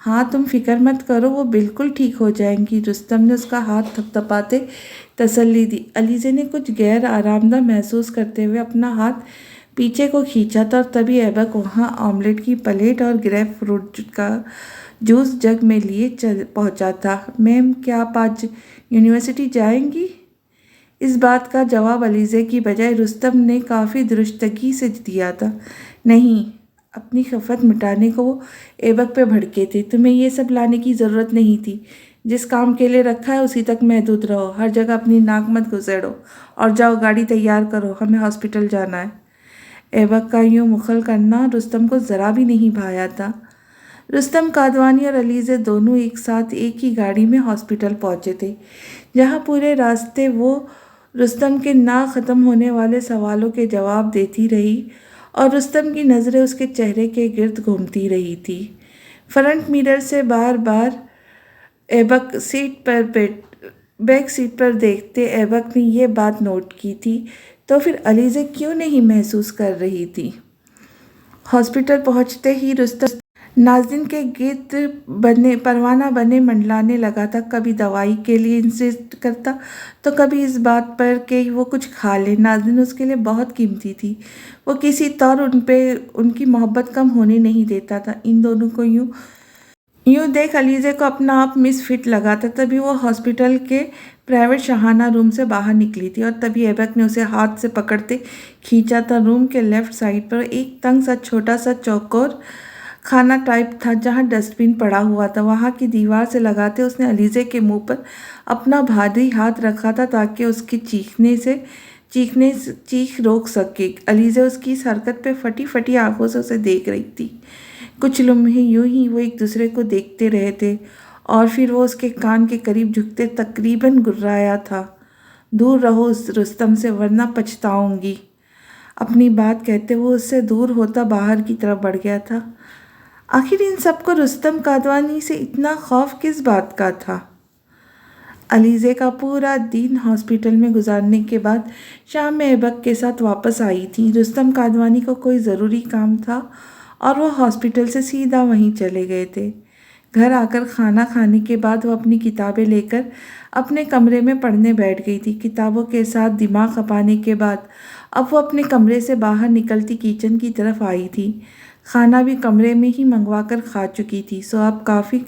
ہاں تم فکر مت کرو، وہ بالکل ٹھیک ہو جائیں گی، رستم نے اس کا ہاتھ تھپتھپاتے تسلی دی۔ علیزے نے کچھ غیر آرام دہ محسوس کرتے ہوئے اپنا ہاتھ پیچھے کو کھینچا تھا، اور تبھی ایبک وہاں آملیٹ کی پلیٹ اور گریپ فروٹ کا جوس جگ میں لیے پہنچا تھا۔ میم، کیا آپ آج یونیورسٹی جائیں گی؟ اس بات کا جواب علیزے کی بجائے رستم نے کافی درستگی سے دیا تھا۔ نہیں، اپنی خفت مٹانے کو وہ ایبک پہ بھڑکے تھے۔ تمہیں یہ سب لانے کی ضرورت نہیں تھی، جس کام کے لیے رکھا ہے اسی تک محدود رہو، ہر جگہ اپنی ناک مت گھسیڑو، اور جاؤ گاڑی تیار کرو، ہمیں ہاسپٹل جانا ہے۔ ایبک کا یوں مخل کرنا رستم کو ذرا بھی نہیں بھایا تھا۔ رستم کادوانی اور علیزے دونوں ایک ساتھ ایک ہی گاڑی میں ہاسپٹل پہنچے تھے، جہاں پورے راستے وہ رستم کے نہ ختم ہونے والے سوالوں کے جواب دیتی رہی، اور رستم کی نظریں اس کے چہرے کے گرد گھومتی رہی تھی۔ فرنٹ میرر سے بار بار ایبک بیک سیٹ پر دیکھتے ایبک نے یہ بات نوٹ کی تھی، تو پھر علیزے کیوں نہیں محسوس کر رہی تھی؟ ہاسپٹل پہنچتے ہی رستم ناظرین کے گرد پروانہ بنے منڈلانے لگا تھا، کبھی دوائی کے لیے انسسٹ کرتا تو کبھی اس بات پر کہ وہ کچھ کھا لے۔ ناظرین اس کے لیے بہت قیمتی تھی، وہ کسی طور ان کی محبت کم ہونے نہیں دیتا تھا۔ ان دونوں کو یوں دیکھ علیزے کو اپنا آپ مس فٹ لگا تھا۔ تبھی وہ ہاسپٹل کے پرائیویٹ شاہانہ روم سے باہر نکلی تھی، اور تبھی ایبک نے اسے ہاتھ سے پکڑتے کھینچا تھا۔ روم کے لیفٹ سائڈ پر ایک تنگ سا چھوٹا سا چوکور خانہ ٹائپ تھا، جہاں ڈسٹ بن پڑا ہوا تھا۔ وہاں کی دیوار سے لگاتے اس نے علیزے کے منہ پر اپنا بھاری ہاتھ رکھا تھا تاکہ اس کے چیخ روک سکے۔ علیزے اس کی اس حرکت پہ پھٹی پھٹی آنکھوں سے اسے دیکھ رہی تھی۔ کچھ لمحے یوں ہی وہ ایک دوسرے کو دیکھتے رہے تھے، اور پھر وہ اس کے کان کے قریب جھکتے تقریباً گررایا تھا، دور رہو اس رستم سے ورنہ پچھتاؤں گی۔ اپنی بات کہتے وہ اس سے دور ہوتا باہر کی طرف بڑھ گیا تھا۔ آخر ان سب کو رستم کادوانی سے اتنا خوف کس بات کا تھا؟ علیزے کا پورا دن ہاسپٹل میں گزارنے کے بعد شام میں ایبک کے ساتھ واپس آئی تھی۔ رستم کادوانی کو کوئی ضروری کام تھا، اور وہ ہاسپٹل سے سیدھا وہیں چلے گئے تھے۔ گھر آ کر کھانا کھانے کے بعد وہ اپنی کتابیں لے کر اپنے کمرے میں پڑھنے بیٹھ گئی تھی۔ کتابوں کے ساتھ دماغ کھپانے کے بعد اب وہ اپنے کمرے سے باہر نکلتی کچن کی طرف آئی تھی۔ کھانا بھی کمرے میں ہی منگوا کر کھا چکی تھی، سو اب کافی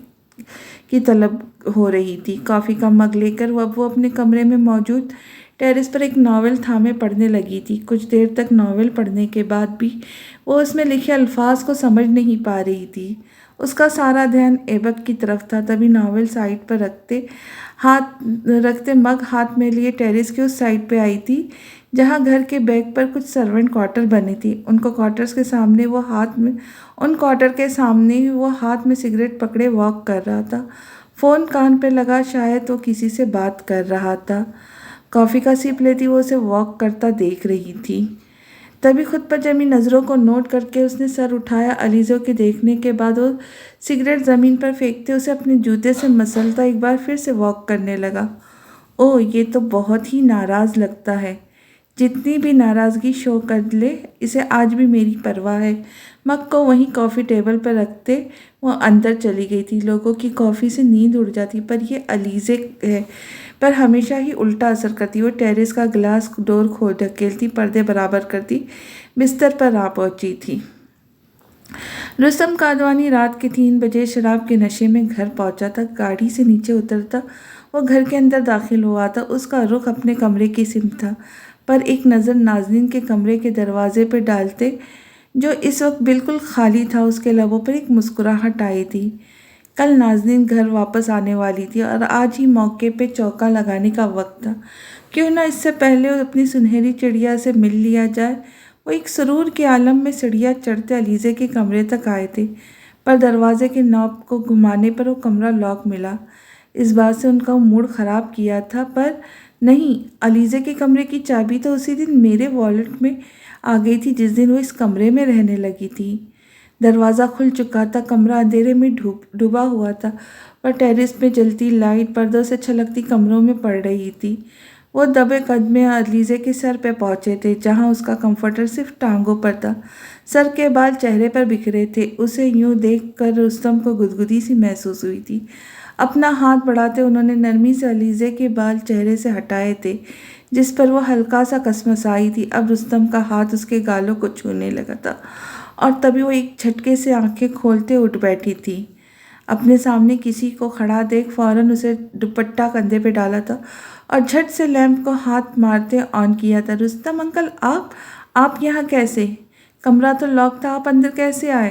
کی طلب ہو رہی تھی۔ کافی کا مگ لے کر وہ اپنے کمرے میں موجود ٹیرس پر ایک ناول تھامے پڑھنے لگی تھی۔ کچھ دیر تک ناول پڑھنے کے بعد بھی وہ اس میں لکھے الفاظ کو سمجھ نہیں پا رہی تھی۔ اس کا سارا دھیان ایبک کی طرف تھا۔ تبھی ناول سائڈ پر رکھتے مگ ہاتھ میں لیے ٹیرس کے اس سائڈ پہ آئی تھی جہاں گھر کے بیک پر کچھ سرونٹ کوارٹر بنے تھے۔ ان کوارٹر کے سامنے وہ ہاتھ میں سگریٹ پکڑے واک کر رہا تھا۔ فون کان پہ لگا، شاید وہ کسی سے بات کر رہا تھا۔ کافی کا سپ لیتی وہ اسے واک کرتا دیکھ رہی تھی۔ تبھی خود پر جمی نظروں کو نوٹ کر کے اس نے سر اٹھایا۔ علیزے کے دیکھنے کے بعد وہ سگریٹ زمین پر پھینکتے اسے اپنے جوتے سے مسلتا ایک بار پھر سے واک کرنے لگا۔ اوہ، یہ تو بہت ہی ناراض لگتا ہے۔ جتنی بھی ناراضگی شو کر لے، اسے آج بھی میری پرواہ ہے۔ مگ کو وہیں کافی ٹیبل پر رکھتے وہ اندر چلی گئی تھی۔ لوگوں کی کافی سے نیند اڑ جاتی، پر یہ علیزے پر ہمیشہ ہی الٹا اثر کرتی۔ وہ ٹیرس کا گلاس ڈور دھکیلتی، پردے برابر کرتی بستر پر آ پہنچی تھی۔ رستم کادوانی رات کے 3 بجے شراب کے نشے میں گھر پہنچا تھا۔ گاڑی سے نیچے اترتا وہ گھر کے اندر داخل ہوا تھا۔ اس کا رخ اپنے کمرے کی سمت تھا، پر ایک نظر ناظرین کے کمرے کے دروازے پہ ڈالتے جو اس وقت بالکل خالی تھا، اس کے لبوں پر ایک مسکراہٹ آئی تھی۔ کل ناظرین گھر واپس آنے والی تھی، اور آج ہی موقع پہ چوکا لگانے کا وقت تھا۔ کیوں نہ اس سے پہلے اپنی سنہری چڑیا سے مل لیا جائے۔ وہ ایک سرور کے عالم میں سیڑھیاں چڑھتے علیزے کے کمرے تک آئے تھے، پر دروازے کے نوب کو گھمانے پر وہ کمرہ لاک ملا۔ اس بات سے ان کا موڈ خراب کیا تھا، پر نہیں، علیزے کے کمرے کی چابی تو اسی دن میرے والیٹ میں آ گئی تھی جس دن وہ اس کمرے میں رہنے لگی تھی۔ دروازہ کھل چکا تھا، کمرہ اندھیرے میں ڈوبا ہوا تھا، پر ٹیرس پہ جلتی لائٹ پردوں سے چھلکتی کمروں میں پڑ رہی تھی۔ وہ دبے قدمے علیزے کے سر پہ پہنچے تھے، جہاں اس کا کمفرٹر صرف ٹانگوں پر تھا۔ سر کے بال چہرے پر بکھرے تھے۔ اسے یوں دیکھ کر رستم کو گدگدی سی محسوس ہوئی تھی۔ اپنا ہاتھ بڑھاتے انہوں نے نرمی سے علیزے کے بال چہرے سے ہٹائے تھے، جس پر وہ ہلکا سا کسمسائی تھی۔ اب رستم کا ہاتھ اس کے گالوں کو چھونے لگا تھا، اور تبھی وہ ایک جھٹکے سے آنکھیں کھولتے اٹھ بیٹھی تھی۔ اپنے سامنے کسی کو کھڑا دیکھ فوراً اسے دوپٹہ کندھے پہ ڈالا تھا اور جھٹ سے لیمپ کو ہاتھ مارتے آن کیا تھا۔ رستم انکل، آپ یہاں کیسے؟ کمرہ تو لاک تھا، آپ اندر کیسے آئے؟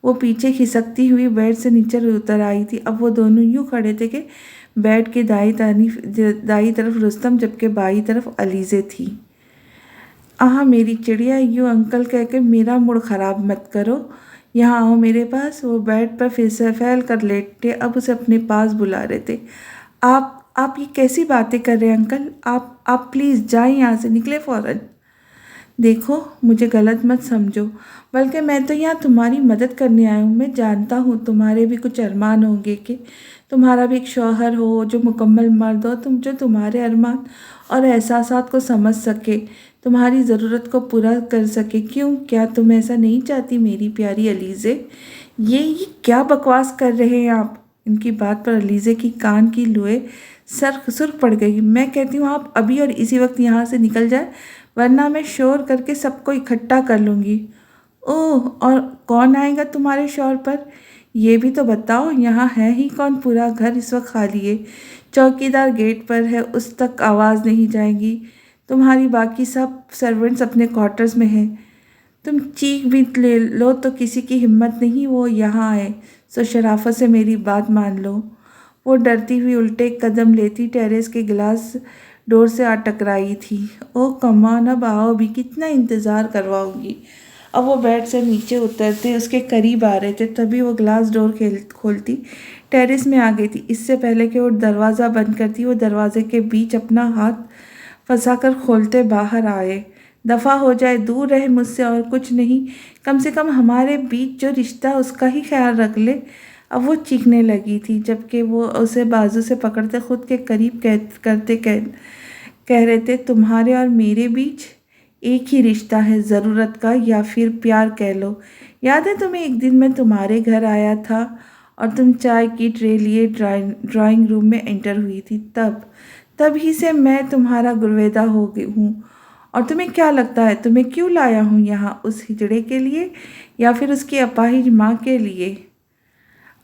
وہ پیچھے کھسکتی ہوئی بیڈ سے نیچے اتر آئی تھی۔ اب وہ دونوں یوں کھڑے تھے کہ بیڈ کے دائیں طرف رستم جبکہ بائیں طرف علیزے تھی۔ آہا میری چڑیا، یوں انکل کہہ کے میرا موڈ خراب مت کرو، یہاں آؤ میرے پاس۔ وہ بیڈ پر پھیل کر لیٹے اب اسے اپنے پاس بلا رہے تھے۔ آپ یہ کیسی باتیں کر رہے ہیں انکل؟ آپ پلیز جائیں یہاں سے، نکلے فوراً۔ دیکھو مجھے غلط مت سمجھو، بلکہ میں تو یہاں تمہاری مدد کرنے آیا ہوں۔ میں جانتا ہوں تمہارے بھی کچھ ارمان ہوں گے، کہ تمہارا بھی ایک شوہر ہو جو مکمل مرد ہو، جو تمہارے ارمان اور احساسات کو سمجھ سکے، تمہاری ضرورت کو پورا کر سکے۔ کیا تم ایسا نہیں چاہتی میری پیاری علیزے؟ یہ کیا بکواس کر رہے ہیں آپ؟ ان کی بات پر علیزے کی کان کی لوئیں سرخ پڑ گئی۔ میں کہتی ہوں آپ ابھی اور اسی وقت یہاں سے نکل جائیں، ورنہ میں شور کر کے سب کو اکٹھا کر لوں گی۔ اوہ، اور کون آئے گا تمہارے شور پر؟ یہ بھی تو بتاؤ، یہاں ہے ہی کون؟ پورا گھر اس وقت خالی ہے، چوکیدار گیٹ پر ہے، اس تک آواز نہیں جائے گی۔ تمہاری باقی سب سرونٹس اپنے کوارٹرز میں ہیں۔ تم چیخ بھی لے لو تو کسی کی ہمت نہیں وہ یہاں آئے، سو شرافت سے میری بات مان لو۔ وہ ڈرتی ہوئی الٹے قدم لیتی ٹیریس کے گلاس ڈور سے آ ٹکرائی تھی۔ اوہ کم آن، اب آؤ بھی، کتنا انتظار کرواؤں گی۔ اب وہ بیڈ سے نیچے اترتے اس کے قریب آ رہے تھے، تبھی وہ گلاس ڈور کھولتی ٹیریس میں آ گئی تھی۔ اس سے پہلے کہ وہ دروازہ بند کرتی، وہ دروازے کے بیچ اپنا ہاتھ پھنسا کر کھولتے باہر آئے۔ دفع ہو جائے، دور رہے مجھ سے، اور کچھ نہیں، کم سے کم ہمارے بیچ جو رشتہ اس کا ہی خیال رکھ لے۔ اب وہ چیخنے لگی تھی، جبکہ وہ اسے بازو سے پکڑتے خود کے قریب کرتے کہہ رہے تھے، تمہارے اور میرے بیچ ایک ہی رشتہ ہے، ضرورت کا یا پھر پیار کہہ لو۔ یاد ہے تمہیں ایک دن میں تمہارے گھر آیا تھا اور تم چائے کی ٹرے لیے ڈرائنگ روم میں انٹر ہوئی تھی، تب ہی سے میں تمہارا گرویدہ ہو گئی ہوں۔ اور تمہیں کیا لگتا ہے تمہیں کیوں لایا ہوں یہاں؟ اس ہجڑے کے لیے یا پھر اس کی اپاہج ماں کے لیے؟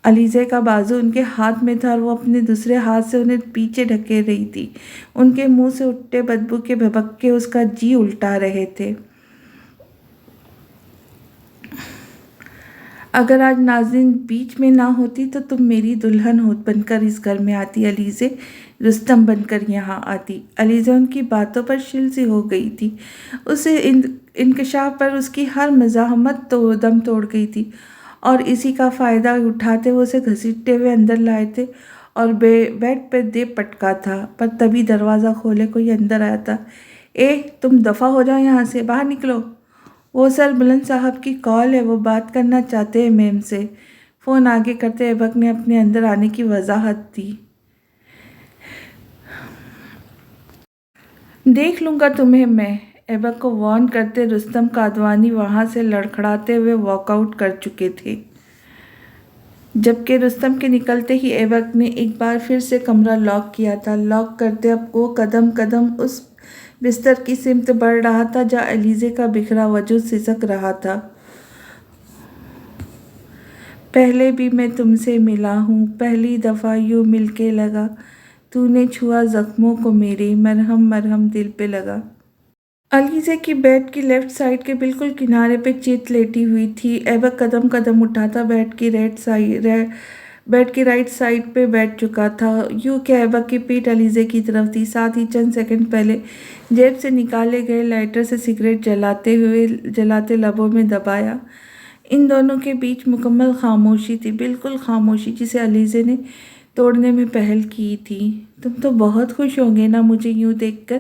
علیزے کا بازو ان کے ہاتھ میں تھا اور وہ اپنے دوسرے ہاتھ سے انہیں پیچھے ڈھکے رہی تھی۔ ان کے منہ سے اٹھتے بدبو کے بھبکے اس کا جی الٹا رہے تھے۔ اگر آج ناظرین بیچ میں نہ ہوتی تو تم میری دلہن بن کر اس گھر میں آتی علیزے، رستم بن کر یہاں آتی۔ علیزہ ان کی باتوں پر شل سی ہو گئی تھی۔ اسے انکشاف پر اس کی ہر مزاحمت دم توڑ گئی تھی، اور اسی کا فائدہ اٹھاتے وہ اسے گھسیٹتے ہوئے اندر لائے تھے اور بیڈ پہ دے پٹکا تھا۔ پر تبھی دروازہ کھولے کوئی اندر آیا تھا۔ تم دفع ہو جاؤ یہاں سے، باہر نکلو۔ وہ سر بلند صاحب کی کال ہے، وہ بات کرنا چاہتے ہیں میم سے۔ فون آگے کرتے ایبک نے اپنے اندر آنے کی وضاحت دی۔ دیکھ لوں گا تمہیں میں، ایبک کو وارن کرتے رستم کادوانی وہاں سے لڑکھڑاتے ہوئے واک آؤٹ کر چکے تھے، جبکہ رستم کے نکلتے ہی ایبک نے ایک بار پھر سے کمرہ لاک کیا تھا۔ لاک کرتے اب وہ قدم اس بستر کی سمت بڑھ رہا تھا جہاں علیزے کا بکھرا وجود سسک رہا تھا۔ پہلے بھی میں تم سے ملا ہوں، پہلی دفعہ یوں مل کے لگا، تو نے چھوا زخموں کو میرے، مرہم دل پہ لگا۔ علیزے کی بیڈ کی لیفٹ سائڈ کے بالکل کنارے پہ چیت لیٹی ہوئی تھی۔ ایبک قدم اٹھاتا بیڈ کی رائٹ سائڈ پہ بیٹھ چکا تھا، یوں کہ ایبک کی پیٹھ علیزے کی طرف تھی، ساتھ ہی چند سیکنڈ پہلے جیب سے نکالے گئے لائٹر سے سگریٹ جلاتے لبوں میں دبایا۔ ان دونوں کے بیچ مکمل خاموشی تھی، بالکل خاموشی جسے علیزے نے توڑنے میں پہل کی تھی۔ تم تو بہت خوش ہوں گے نا مجھے یوں دیکھ کر؟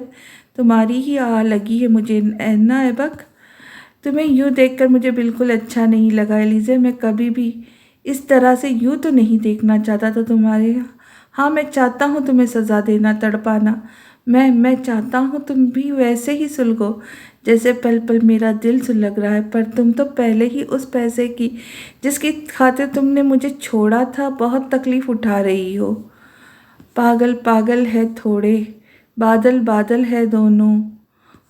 تمہاری ہی آہ لگی ہے مجھے نا ایبک؟ تمہیں یوں دیکھ کر مجھے بالکل اچھا نہیں لگا علیزے، میں کبھی بھی اس طرح سے یوں تو نہیں دیکھنا چاہتا تھا تمہارے۔ ہاں میں چاہتا ہوں تمہیں سزا دینا، تڑپانا، میں چاہتا ہوں تم بھی ویسے ہی سلگو جیسے پل پل میرا دل سلگ رہا ہے، پر تم تو پہلے ہی اس پیسے کی جس کی خاطر تم نے مجھے چھوڑا تھا بہت تکلیف اٹھا رہی ہو۔ پاگل پاگل ہے تھوڑے، بادل بادل ہے دونوں،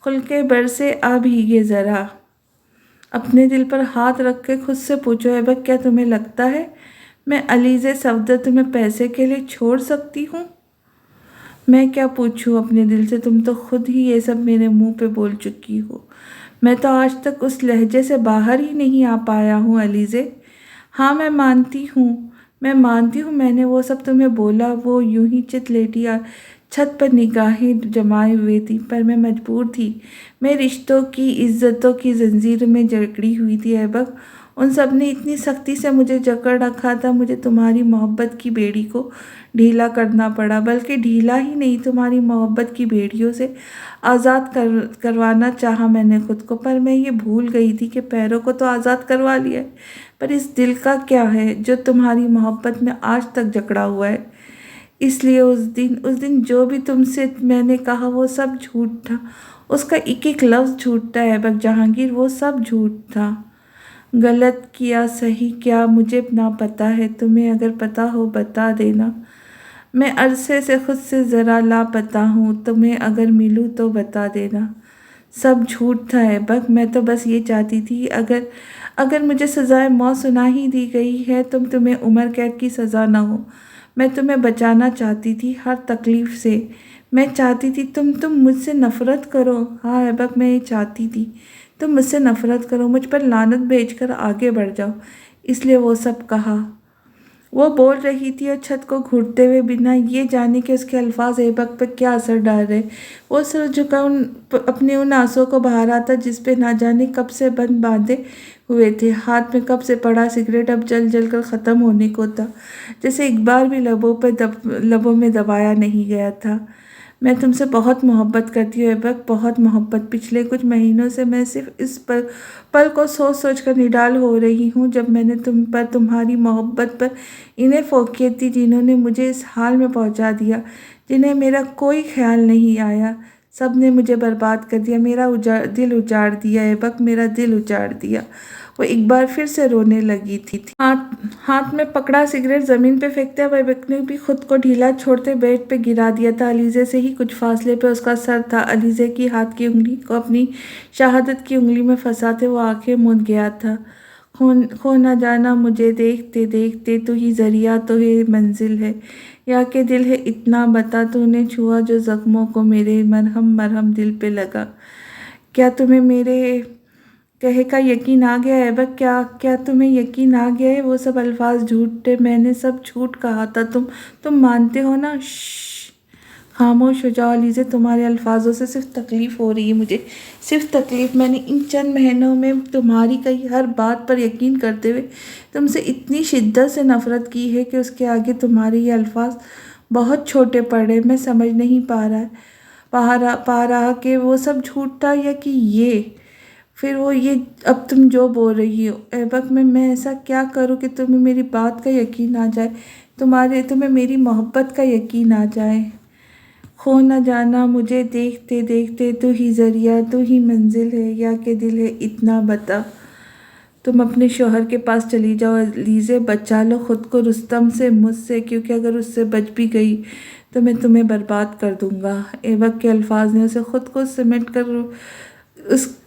کھل کے برسے آ بھیگے ذرا۔ اپنے دل پر ہاتھ رکھ کے خود سے پوچھو ایبک، کیا تمہیں لگتا ہے میں علیزے صفدر تمہیں پیسے کے لیے چھوڑ سکتی ہوں؟ میں کیا پوچھوں اپنے دل سے، تم تو خود ہی یہ سب میرے منہ پہ بول چکی ہو۔ میں تو آج تک اس لہجے سے باہر ہی نہیں آ پایا ہوں علیزے۔ ہاں میں مانتی ہوں میں نے وہ سب تمہیں بولا، وہ یوں ہی چت لیٹی چھت پر نگاہیں جمائے ہوئے تھی، پر میں مجبور تھی، میں رشتوں کی عزتوں کی زنجیر میں جکڑی ہوئی تھی ایبک۔ ان سب نے اتنی سختی سے مجھے جکڑ رکھا تھا، مجھے تمہاری محبت کی بیڑی کو ڈھیلا کرنا پڑا، بلکہ ڈھیلا ہی نہیں، تمہاری محبت کی بیڑیوں سے آزاد کروانا چاہا میں نے خود کو، پر میں یہ بھول گئی تھی کہ پیروں کو تو آزاد کروا لیا ہے، پر اس دل کا کیا ہے جو تمہاری محبت میں آج تک جکڑا ہوا ہے۔ اس لیے اس دن جو بھی تم سے میں نے کہا وہ سب جھوٹ تھا، اس کا ایک ایک لفظ جھوٹ تھا ایبک جہانگیر، وہ سب جھوٹ تھا۔ غلط کیا صحیح کیا مجھے نہ پتا ہے، تمہیں اگر پتا ہو بتا دینا۔ میں عرصے سے خود سے ذرا لاپتہ ہوں، تمہیں اگر ملوں تو بتا دینا۔ سب جھوٹ تھا ایبک، میں تو بس یہ چاہتی تھی اگر مجھے سزائے موت سنا ہی دی گئی ہے تو تمہیں عمر قید کی سزا نہ ہو۔ میں تمہیں بچانا چاہتی تھی ہر تکلیف سے، میں چاہتی تھی تم مجھ سے نفرت کرو، ہاں ایبک میں یہ چاہتی تھی تم مجھ سے نفرت کرو، مجھ پر لعنت بھیج کر آگے بڑھ جاؤ، اس لیے وہ سب کہا۔ وہ بول رہی تھی اور چھت کو گھٹتے ہوئے بنا یہ جانے کہ اس کے الفاظ ایبک پر کیا اثر ڈال رہے، وہ سر جھکا اپنے ان آنسوں کو بہا رہا تھا جس پہ نہ جانے کب سے بند باندھے ہوئے تھے، ہاتھ میں کب سے پڑا سگریٹ اب جل جل کر ختم ہونے کو تھا، جیسے ایک بار بھی لبوں میں دبایا نہیں گیا تھا۔ میں تم سے بہت محبت کرتی ہوں ایبک، بہت محبت۔ پچھلے کچھ مہینوں سے میں صرف اس پل کو سوچ کر نڈال ہو رہی ہوں جب میں نے تم پر، تمہاری محبت پر انہیں فوقیت دی جنہوں نے مجھے اس حال میں پہنچا دیا، جنہیں میرا کوئی خیال نہیں آیا، سب نے مجھے برباد کر دیا، میرا دل اجاڑ دیا ایبک، میرا دل اجاڑ دیا۔ وہ ایک بار پھر سے رونے لگی تھی، ہاتھ میں پکڑا سگریٹ زمین پہ پھینکتے ہوئے ایبک نے بھی خود کو ڈھیلا چھوڑتے بیڈ پہ گرا دیا تھا۔ علیزے سے ہی کچھ فاصلے پہ اس کا سر تھا، علیزے کی ہاتھ کی انگلی کو اپنی شہادت کی انگلی میں پھنساتے وہ آنکھیں موند گیا تھا۔ کھو نہ جانا مجھے دیکھتے دیکھتے، تو ہی ذریعہ تو ہی منزل ہے، یا کہ دل ہے اتنا بتا، تو نے چھوا جو زخموں کو میرے، مرہم دل پہ لگا۔ کیا تمہیں میرے کہے کا یقین آ گیا ایبک؟ کیا تمہیں یقین آ گیا ہے وہ سب الفاظ جھوٹ تھے، میں نے سب جھوٹ کہا تھا، تم مانتے ہو نا؟ خاموش ہو جاؤ علیزے، تمہارے الفاظوں سے صرف تکلیف ہو رہی ہے مجھے، صرف تکلیف۔ میں نے ان چند مہینوں میں تمہاری کہی ہر بات پر یقین کرتے ہوئے تم سے اتنی شدت سے نفرت کی ہے کہ اس کے آگے تمہارے یہ الفاظ بہت چھوٹے پڑ رہے، میں سمجھ نہیں پا رہا کہ وہ سب جھوٹ تھا یا کہ پھر وہ یہ اب تم جو بول رہی ہو ایبک۔ میں ایسا کیا کروں کہ تمہیں میری بات کا یقین آ جائے، تمہیں میری محبت کا یقین آ جائے۔ کھو نہ جانا مجھے دیکھتے دیکھتے، تو ہی ذریعہ تو ہی منزل ہے، یا کہ دل ہے اتنا بتا۔ تم اپنے شوہر کے پاس چلی جاؤ علیزے، بچا لو خود کو رستم سے، مجھ سے، کیونکہ اگر اس سے بچ بھی گئی تو میں تمہیں برباد کر دوں گا۔ ایبک کے الفاظ نے اسے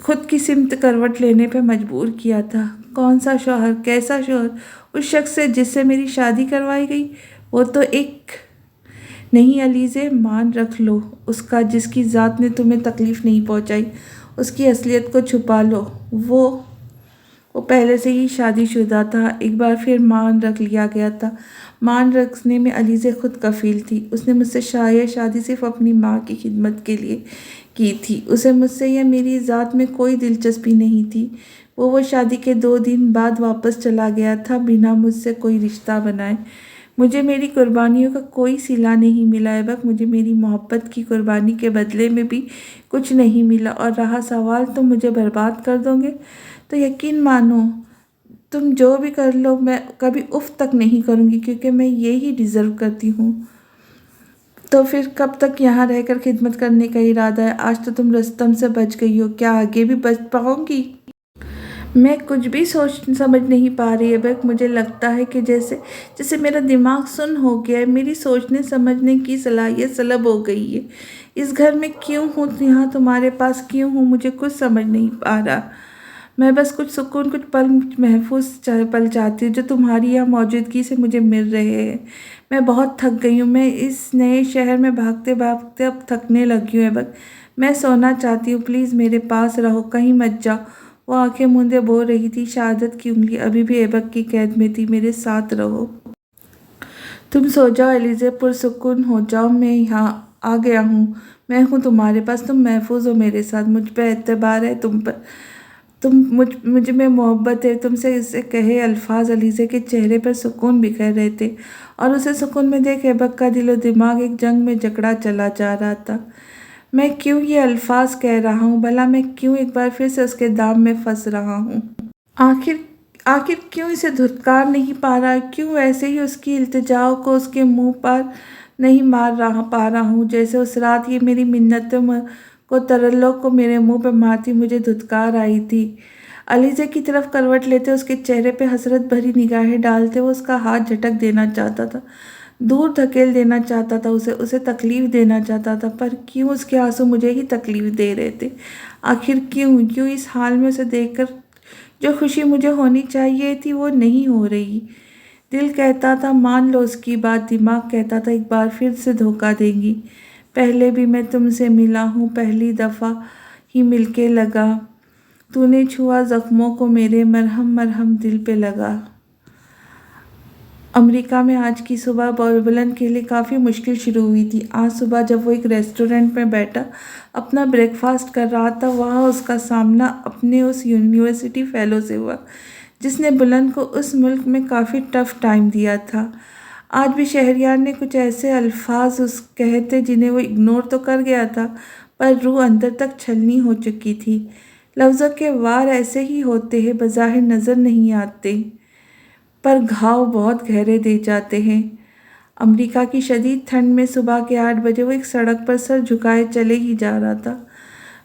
خود کی سمت کروٹ لینے پہ مجبور کیا تھا۔ کون سا شوہر؟ کیسا شوہر؟ اس شخص سے جس سے میری شادی کروائی گئی، وہ تو ایک نہیں علیزے، مان رکھ لو اس کا جس کی ذات نے تمہیں تکلیف نہیں پہنچائی، اس کی اصلیت کو چھپا لو، وہ پہلے سے ہی شادی شدہ تھا، ایک بار پھر مان رکھ لیا گیا تھا۔ مان رکھنے میں علیزے خود کفیل تھی، اس نے مجھ سے شادی صرف اپنی ماں کی خدمت کے لیے کی تھی، اسے مجھ سے یا میری ذات میں کوئی دلچسپی نہیں تھی۔ وہ شادی کے 2 دن بعد واپس چلا گیا تھا بنا مجھ سے کوئی رشتہ بنائے۔ مجھے میری قربانیوں کا کوئی صلہ نہیں ملا ایبک، مجھے میری محبت کی قربانی کے بدلے میں بھی کچھ نہیں ملا، اور رہا سوال تم مجھے برباد کر دو گے، تو یقین مانو تم جو بھی کر لو میں کبھی اف تک نہیں کروں گی، کیونکہ میں یہی ڈیزرو کرتی ہوں۔ تو پھر کب تک یہاں رہ کر خدمت کرنے کا ارادہ ہے؟ آج تو تم رستم سے بچ گئی ہو، کیا آگے بھی بچ پاؤ گی؟ میں کچھ بھی سوچ سمجھ نہیں پا رہی ایبک، مجھے لگتا ہے کہ جیسے میرا دماغ سن ہو گیا ہے، میری سوچنے سمجھنے کی صلاحیت سلب ہو گئی ہے۔ اس گھر میں کیوں ہوں، یہاں تمہارے پاس کیوں ہوں، مجھے کچھ سمجھ نہیں پا رہا۔ میں بس کچھ سکون، کچھ پل محفوظ پل چاہتی ہوں جو تمہاری یہاں موجودگی سے مجھے مل رہے ہیں۔ میں بہت تھک گئی ہوں، میں اس نئے شہر میں بھاگتے بھاگتے اب تھکنے لگی ہوں ایبک، میں سونا چاہتی ہوں، پلیز میرے پاس رہو، کہیں مت جاؤ۔ وہ آنکھیں موندے بول رہی تھی، شہادت کی انگلی ابھی بھی ایبک کی قید میں تھی۔ میرے ساتھ رہو، تم سو جاؤ ایلیزے، پرسکون ہو جاؤ، میں یہاں آ گیا ہوں، میں ہوں تمہارے پاس، تم محفوظ ہو میرے ساتھ، مجھ پہ اعتبار ہے، تم پر مجھ میں محبت ہے۔ تم سے اسے کہے الفاظ ایلیزے کے چہرے پر سکون بکھر رہے تھے، اور اسے سکون میں دیکھ ایبک کا دل و دماغ ایک جنگ میں جکڑا چلا جا رہا تھا۔ میں کیوں یہ الفاظ کہہ رہا ہوں بھلا، میں کیوں ایک بار پھر سے اس کے دام میں پھنس رہا ہوں؟ آخر کیوں اسے دھتکار نہیں پا رہا، کیوں ایسے ہی اس کی التجاؤں کو اس کے منہ پر نہیں مار پا رہا ہوں، جیسے اس رات یہ میری منتوں کو ترلوں کو میرے منہ پہ مارتی مجھے دھتکار آئی تھی۔ ایلیزے کی طرف کروٹ لیتے، اس کے چہرے پہ حسرت بھری نگاہیں ڈالتے، وہ اس کا ہاتھ جھٹک دینا چاہتا تھا، دور دھکیل دینا چاہتا تھا، اسے تکلیف دینا چاہتا تھا، پر کیوں اس کے آنسو مجھے ہی تکلیف دے رہے تھے؟ آخر کیوں اس حال میں اسے دیکھ کر جو خوشی مجھے ہونی چاہیے تھی وہ نہیں ہو رہی؟ دل کہتا تھا مان لو اس کی بات، دماغ کہتا تھا ایک بار پھر سے دھوکہ دیں گی۔ پہلے بھی میں تم سے ملا ہوں، پہلی دفعہ ہی مل کے لگا، تو نے چھوا زخموں کو میرے، مرہم مرہم دل پہ لگا۔ امریکہ میں آج کی صبح بلند کے لیے کافی مشکل شروع ہوئی تھی۔ آج صبح جب وہ ایک ریسٹورنٹ میں بیٹھا اپنا بریک فاسٹ کر رہا تھا، وہاں اس کا سامنا اپنے اس یونیورسٹی فیلو سے ہوا جس نے بلند کو اس ملک میں کافی ٹف ٹائم دیا تھا۔ آج بھی شہریار نے کچھ ایسے الفاظ کہے تھے جنہیں وہ اگنور تو کر گیا تھا، پر روح اندر تک چھلنی ہو چکی تھی۔ لفظوں کے وار ایسے ہی ہوتے ہیں، بظاہر نظر نہیں آتے، پر گھاؤ بہت گہرے دے جاتے ہیں۔ امریکہ کی شدید ٹھنڈ میں صبح کے 8 بجے وہ ایک سڑک پر سر جھکائے چلے ہی جا رہا تھا۔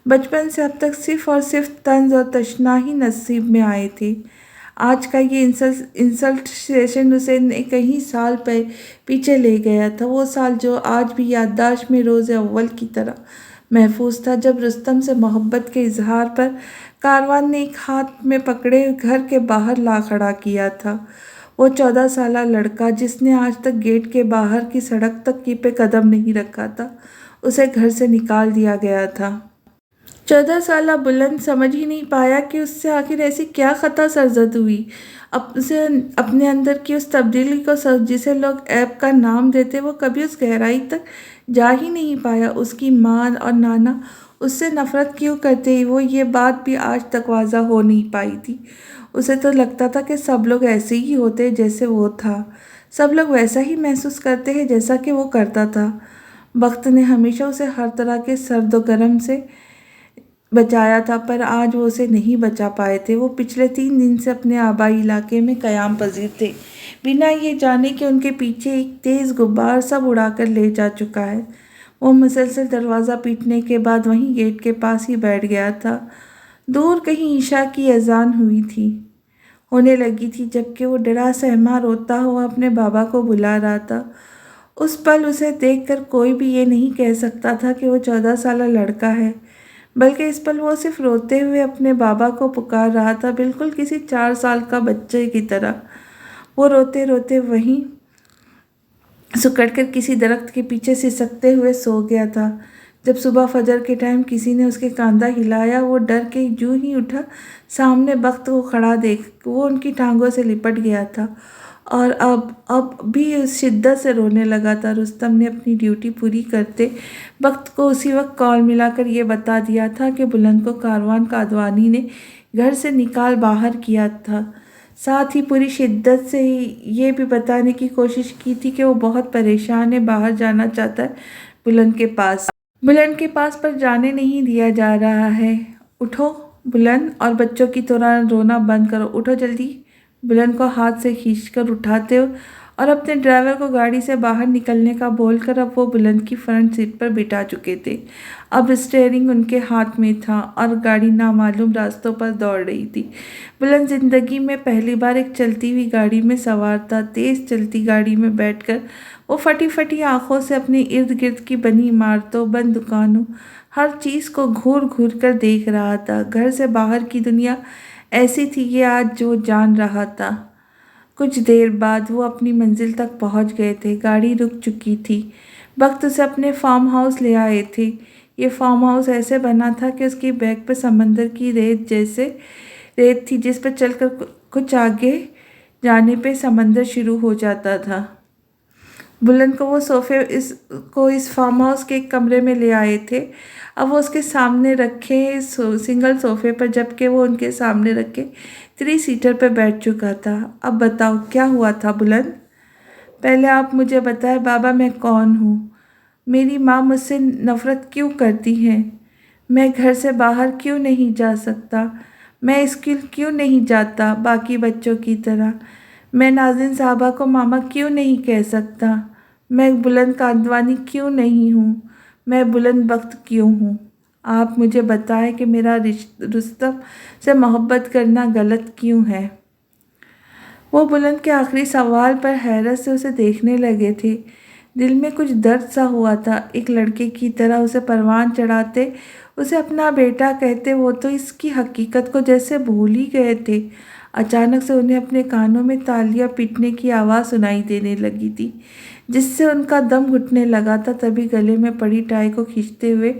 بچپن سے اب تک صرف اور صرف طنز اور تشنائی نصیب میں آئے تھے۔ آج کا یہ انسلٹ سیشن اسے کئی سال پیچھے لے گیا تھا، وہ سال جو آج بھی یادداشت میں روز اول کی طرح محفوظ تھا، جب رستم سے محبت کے اظہار پر کاروان نے ایک ہاتھ میں پکڑے گھر کے باہر لا کھڑا کیا تھا۔ وہ 14 سالہ لڑکا جس نے آج تک گیٹ کے باہر کی سڑک تک پہ قدم نہیں رکھا تھا، اسے گھر سے نکال دیا گیا تھا۔ 14 سالہ بلند سمجھ ہی نہیں پایا کہ اس سے آخر ایسی کیا خطا سرزد ہوئی، اسے اپنے اندر کی اس تبدیلی کو جسے لوگ عیب کا نام دیتے، وہ کبھی اس گہرائی تک جا ہی نہیں پایا۔ اس کی ماں اور نانا اس سے نفرت کیوں کرتے، وہ یہ بات بھی آج تک واضح ہو نہیں پائی تھی۔ اسے تو لگتا تھا کہ سب لوگ ایسے ہی ہوتے جیسے وہ تھا، سب لوگ ویسا ہی محسوس کرتے ہیں جیسا کہ وہ کرتا تھا۔ وقت نے ہمیشہ اسے ہر طرح کے سرد و گرم سے بچایا تھا، پر آج وہ اسے نہیں بچا پائے تھے۔ وہ پچھلے 3 دن سے اپنے آبائی علاقے میں قیام پذیر تھے، بنا یہ جانے کہ ان کے پیچھے ایک تیز غبار سب اڑا کر لے جا چکا ہے۔ وہ مسلسل دروازہ پیٹنے کے بعد وہیں گیٹ کے پاس ہی بیٹھ گیا تھا۔ دور کہیں عشاء کی اذان ہونے لگی تھی، جبکہ وہ ڈرا سہما روتا ہوا اپنے بابا کو بلا رہا تھا۔ اس پل اسے دیکھ کر کوئی بھی یہ نہیں کہہ سکتا تھا کہ وہ 14 سالہ لڑکا ہے، بلکہ اس پل وہ صرف روتے ہوئے اپنے بابا کو پکار رہا تھا، بالکل کسی 4 سال کا بچے کی طرح۔ وہ روتے روتے وہیں سکڑ کر کسی درخت کے پیچھے سسکتے ہوئے سو گیا تھا۔ جب صبح فجر کے ٹائم کسی نے اس کے کاندھا ہلایا، وہ ڈر کے جو ہی اٹھا، سامنے بخت کو کھڑا دیکھ وہ ان کی ٹانگوں سے لپٹ گیا تھا اور اب بھی اس شدت سے رونے لگا تھا۔ رستم نے اپنی ڈیوٹی پوری کرتے بخت کو اسی وقت کال ملا کر یہ بتا دیا تھا کہ بلند کو کاروان کا ادوانی نے گھر سے نکال باہر کیا تھا، ساتھ ہی پوری شدت سے یہ بھی بتانے کی کوشش کی تھی کہ وہ بہت پریشان ہے، باہر جانا چاہتا ہے بلند کے پاس پر جانے نہیں دیا جا رہا ہے۔ اٹھو بلند، اور بچوں کی طرح رونا بند کرو، اٹھو جلدی۔ بلند کو ہاتھ سے کھینچ کر اٹھاتے اور اپنے ڈرائیور کو گاڑی سے باہر نکلنے کا بول کر اب وہ بلند کی فرنٹ سیٹ پر بٹھا چکے تھے۔ اب اسٹیئرنگ ان کے ہاتھ میں تھا اور گاڑی نامعلوم راستوں پر دوڑ رہی تھی۔ بلند زندگی میں پہلی بار ایک چلتی ہوئی گاڑی میں سوار تھا۔ تیز چلتی گاڑی میں بیٹھ کر وہ پھٹی پھٹی آنکھوں سے اپنے ارد گرد کی بنی عمارتوں، بند دکانوں، ہر چیز کو گھور گھور کر دیکھ رہا تھا۔ گھر سے باہر کی دنیا ایسی تھی کہ آج جو جان رہا تھا۔ کچھ دیر بعد وہ اپنی منزل تک پہنچ گئے تھے۔ گاڑی رک چکی تھی۔ بخت اسے اپنے فارم ہاؤس لے آئے تھے۔ یہ فارم ہاؤس ایسے بنا تھا کہ اس کی بیک پہ سمندر کی ریت تھی، جس پہ چل کر کچھ آگے جانے پہ سمندر شروع ہو جاتا تھا۔ بلند کو وہ اس فارم ہاؤس کے ایک کمرے میں لے آئے تھے۔ اب وہ اس کے سامنے رکھے سنگل صوفے پر، جبکہ وہ ان کے سامنے رکھے 3 سیٹر پہ بیٹھ چکا تھا۔ اب بتاؤ کیا ہوا تھا بلند؟ پہلے آپ مجھے بتائیں بابا، میں کون ہوں؟ میری ماں مجھ سے نفرت کیوں کرتی ہے؟ میں گھر سے باہر کیوں نہیں جا سکتا؟ میں اسکول کیوں نہیں جاتا باقی بچوں کی طرح؟ میں ناظرین صاحبہ کو ماما کیوں نہیں کہہ سکتا؟ میں بلند کاندوانی کیوں نہیں ہوں؟ میں بلند بخت کیوں ہوں؟ آپ مجھے بتائیں کہ میرا رستم سے محبت کرنا غلط کیوں ہے؟ وہ بلند کے آخری سوال پر حیرت سے اسے دیکھنے لگے تھے۔ دل میں کچھ درد سا ہوا تھا۔ ایک لڑکے کی طرح اسے پروان چڑھاتے، اسے اپنا بیٹا کہتے، وہ تو اس کی حقیقت کو جیسے بھول ہی گئے تھے۔ اچانک سے انہیں اپنے کانوں میں تالیاں پیٹنے کی آواز سنائی دینے لگی تھی، جس سے ان کا دم گھٹنے لگا تھا۔ تبھی گلے میں پڑی ٹائی کو کھینچتے ہوئے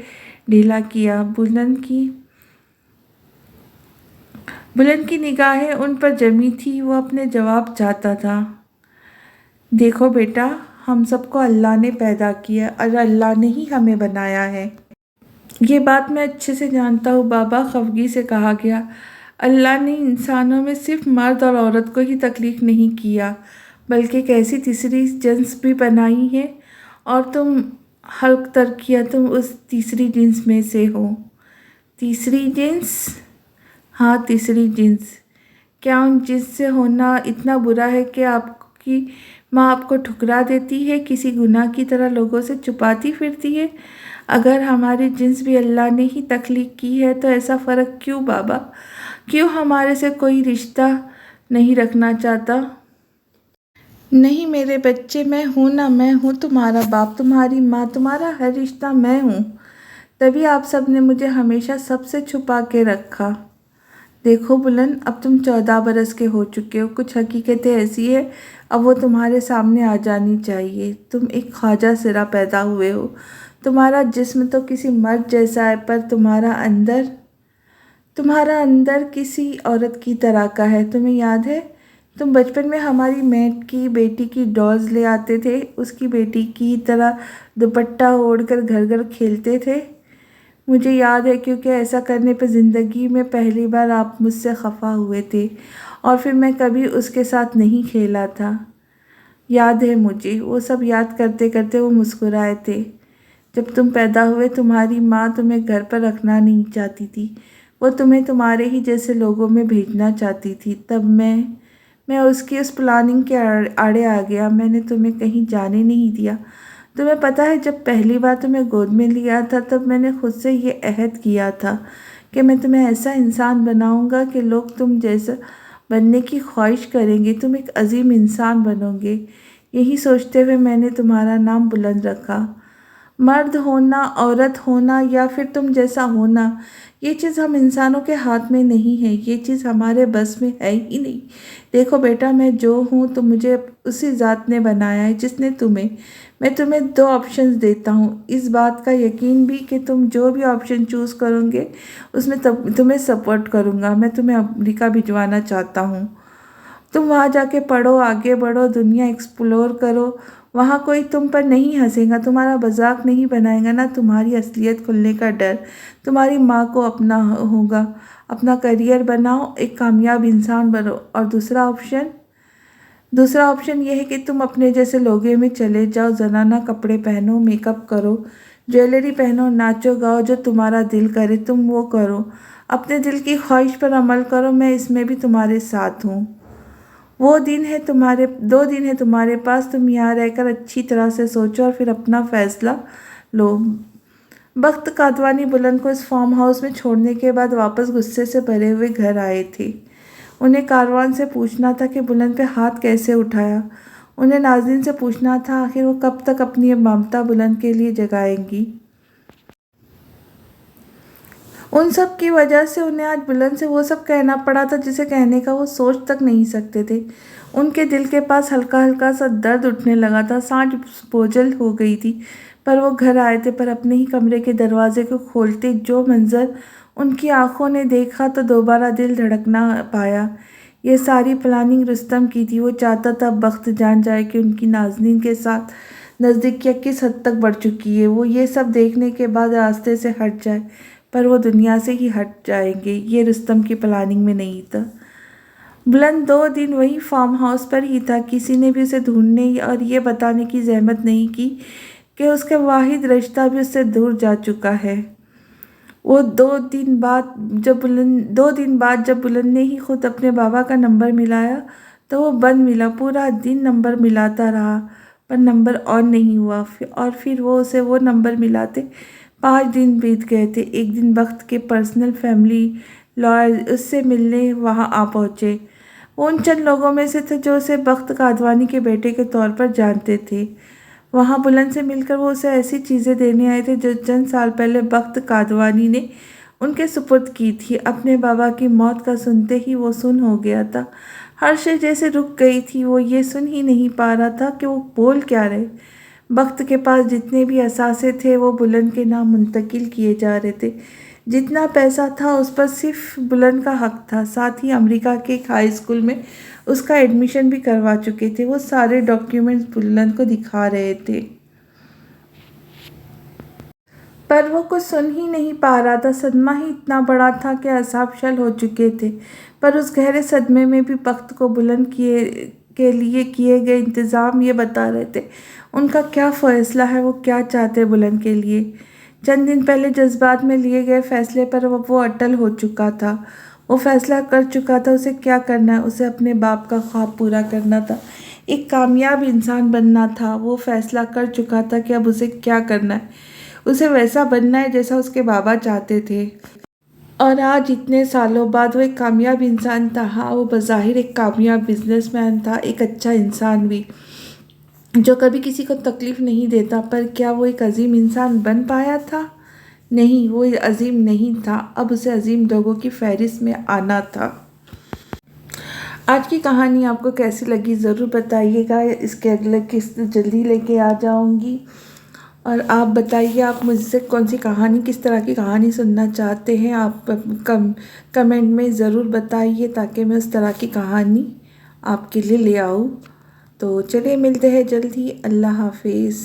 ڈھیلا کیا۔ بلند کی نگاہیں ان پر جمی تھی۔ وہ اپنے جواب چاہتا تھا۔ دیکھو بیٹا، ہم سب کو اللہ نے پیدا کیا اور اللہ نے ہی ہمیں بنایا ہے۔ یہ بات میں اچھے سے جانتا ہوں بابا، خفگی سے کہا گیا۔ اللہ نے انسانوں میں صرف مرد اور عورت کو ہی تخلیق نہیں کیا، بلکہ ایک ایسی تیسری جنس بھی بنائی ہے، اور تم خلق ترکیہ، تم اس تیسری جنس میں سے ہو۔ تیسری جنس؟ ہاں، تیسری جنس۔ کیا ان جنس سے ہونا اتنا برا ہے کہ آپ کی ماں آپ کو ٹھکرا دیتی ہے، کسی گناہ کی طرح لوگوں سے چھپاتی پھرتی ہے؟ اگر ہماری جنس بھی اللہ نے ہی تخلیق کی ہے تو ایسا فرق کیوں بابا؟ کیوں ہمارے سے کوئی رشتہ نہیں رکھنا چاہتا؟ نہیں میرے بچے، میں ہوں نا، میں ہوں تمہارا باپ، تمہاری ماں، تمہارا ہر رشتہ میں ہوں۔ تبھی آپ سب نے مجھے ہمیشہ سب سے چھپا کے رکھا۔ دیکھو بلند، اب تم 14 برس کے ہو چکے ہو۔ کچھ حقیقتیں ایسی ہیں اب وہ تمہارے سامنے آ جانی چاہیے۔ تم ایک خواجہ سرا پیدا ہوئے ہو۔ تمہارا جسم تو کسی مرد جیسا ہے، پر تمہارا اندر کسی عورت کی طرح کا ہے۔ تمہیں یاد ہے تم بچپن میں ہماری میٹ کی بیٹی کی ڈالز لے آتے تھے، اس کی بیٹی کی طرح دوپٹہ اوڑھ کر گھر گھر کھیلتے تھے؟ مجھے یاد ہے، کیونکہ ایسا کرنے پہ زندگی میں پہلی بار آپ مجھ سے خفا ہوئے تھے، اور پھر میں کبھی اس کے ساتھ نہیں کھیلا تھا۔ یاد ہے مجھے۔ وہ سب یاد کرتے کرتے وہ مسکرائے تھے۔ جب تم پیدا ہوئے تمہاری ماں تمہیں گھر پر رکھنا نہیں چاہتی تھی، وہ تمہیں تمہارے ہی جیسے لوگوں میں بھیجنا چاہتی تھی۔ تب میں اس کی اس پلاننگ کے آڑے آ گیا۔ میں نے تمہیں کہیں جانے نہیں دیا۔ تمہیں پتہ ہے جب پہلی بار تمہیں گود میں لیا تھا، تب میں نے خود سے یہ عہد کیا تھا کہ میں تمہیں ایسا انسان بناؤں گا کہ لوگ تم جیسا بننے کی خواہش کریں گے، تم ایک عظیم انسان بنو گے۔ یہی سوچتے ہوئے میں نے تمہارا نام بلند رکھا۔ مرد ہونا، عورت ہونا، یا پھر تم جیسا ہونا، یہ چیز ہم انسانوں کے ہاتھ میں نہیں ہے، یہ چیز ہمارے بس میں ہے ہی نہیں۔ دیکھو بیٹا، میں جو ہوں تو مجھے اسی ذات نے بنایا ہے جس نے تمہیں۔ میں تمہیں 2 آپشنز دیتا ہوں، اس بات کا یقین بھی کہ تم جو بھی آپشن چوز کرو گے اس میں تمہیں سپورٹ کروں گا۔ میں تمہیں امریکہ بھجوانا چاہتا ہوں۔ تم وہاں جا کے پڑھو، آگے بڑھو، دنیا ایکسپلور کرو۔ وہاں کوئی تم پر نہیں ہنسے گا، تمہارا مذاق نہیں بنائے گا، نہ تمہاری اصلیت کھلنے کا ڈر۔ تمہاری ماں کو اپنا ہوگا۔ اپنا کیریئر بناؤ، ایک کامیاب انسان بنو۔ اور دوسرا آپشن یہ ہے کہ تم اپنے جیسے لوگوں میں چلے جاؤ، زنانہ کپڑے پہنو، میک اپ کرو، جویلری پہنو، ناچو گاؤ، جو تمہارا دل کرے تم وہ کرو، اپنے دل کی خواہش پر عمل کرو۔ میں اس میں بھی تمہارے ساتھ ہوں۔ وہ دن ہے تمہارے 2 دن ہے تمہارے پاس، تم یہاں رہ کر اچھی طرح سے سوچو اور پھر اپنا فیصلہ لو۔ بخت کادوانی بلند کو اس فارم ہاؤس میں چھوڑنے کے بعد واپس غصے سے بھرے ہوئے گھر آئے تھے۔ انہیں کاروان سے پوچھنا تھا کہ بلند پہ ہاتھ کیسے اٹھایا۔ انہیں ناظرین سے پوچھنا تھا آخر وہ کب تک اپنی ممتا بلند کے لیے جگائیں گی۔ ان سب کی وجہ سے انہیں آج بلند سے وہ سب کہنا پڑا تھا جسے کہنے کا وہ سوچ تک نہیں سکتے تھے۔ ان کے دل کے پاس ہلکا ہلکا سا درد اٹھنے لگا تھا، سانس بوجھل ہو گئی تھی۔ پر وہ گھر آئے تھے، پر اپنے ہی کمرے کے دروازے کو کھولتے جو منظر ان کی آنکھوں نے دیکھا تو دوبارہ دل دھڑکنا پایا۔ یہ ساری پلاننگ رستم کی تھی۔ وہ چاہتا تھا بخت جان جائے کہ ان کی ناظرین کے ساتھ نزدیکیاں کس حد تک بڑھ چکی ہے۔ وہ یہ سب دیکھنے کے بعد راستے سے ہٹ جائے، پر وہ دنیا سے ہی ہٹ جائیں گے، یہ رستم کی پلاننگ میں نہیں تھا۔ بلند 2 دن وہی فارم ہاؤس پر ہی تھا۔ کسی نے بھی اسے ڈھونڈنے اور یہ بتانے کی زحمت نہیں کی کہ اس کا واحد رشتہ بھی اس سے دور جا چکا ہے۔ وہ 2 دن بعد جب بلند نے ہی خود اپنے بابا کا نمبر ملایا تو وہ بند ملا۔ پورا دن نمبر ملاتا رہا پر نمبر آن نہیں ہوا، اور پھر وہ اسے وہ نمبر ملاتے 5 دن بیت گئے تھے۔ ایک دن بخت کے پرسنل فیملی لائر اس سے ملنے وہاں آ پہنچے۔ وہ ان چند لوگوں میں سے تھے جو اسے بخت کادوانی کے بیٹے کے طور پر جانتے تھے۔ وہاں بلند سے مل کر وہ اسے ایسی چیزیں دینے آئے تھے جو چند سال پہلے بخت کادوانی نے ان کے سپرد کی تھی۔ اپنے بابا کی موت کا سنتے ہی وہ سن ہو گیا تھا۔ ہر شے جیسے رک گئی تھی۔ وہ یہ سن ہی نہیں پا رہا تھا کہ وہ بول کیا رہے۔ بخت کے پاس جتنے بھی اثاثے تھے وہ بلند کے نام منتقل کیے جا رہے تھے۔ جتنا پیسہ تھا اس پر صرف بلند کا حق تھا۔ ساتھ ہی امریکہ کے ایک ہائی اسکول میں اس کا ایڈمیشن بھی کروا چکے تھے۔ وہ سارے ڈاکیومنٹس بلند کو دکھا رہے تھے، پر وہ کچھ سن ہی نہیں پا رہا تھا۔ صدمہ ہی اتنا بڑا تھا کہ اعصاب شل ہو چکے تھے۔ پر اس گہرے صدمے میں بھی بخت کو بلند کے لیے کیے گئے انتظام یہ بتا رہے تھے ان کا کیا فیصلہ ہے، وہ کیا چاہتے بلند کے لیے۔ چند دن پہلے جذبات میں لیے گئے فیصلے پر وہ اٹل ہو چکا تھا۔ وہ فیصلہ کر چکا تھا اسے کیا کرنا ہے۔ اسے اپنے باپ کا خواب پورا کرنا تھا، ایک کامیاب انسان بننا تھا۔ وہ فیصلہ کر چکا تھا کہ اب اسے کیا کرنا ہے۔ اسے ویسا بننا ہے جیسا اس کے بابا چاہتے تھے۔ اور آج اتنے سالوں بعد وہ ایک کامیاب انسان تھا۔ ہاں، وہ بظاہر ایک کامیاب بزنس مین تھا، ایک اچھا انسان بھی جو کبھی کسی کو تکلیف نہیں دیتا، پر کیا وہ ایک عظیم انسان بن پایا تھا؟ نہیں، وہ عظیم نہیں تھا۔ اب اسے عظیم لوگوں کی فہرست میں آنا تھا۔ آج کی کہانی آپ کو کیسی لگی ضرور بتائیے گا۔ اس کے اگلے قسط جلدی لے کے آ جاؤں گی۔ اور آپ بتائیے آپ مجھ سے کون سی کہانی، کس طرح کی کہانی سننا چاہتے ہیں، آپ کمنٹ میں ضرور بتائیے تاکہ میں اس طرح کی کہانی آپ کے لیے لے آؤں۔ تو چلیے ملتے ہیں جلد ہی۔ اللہ حافظ۔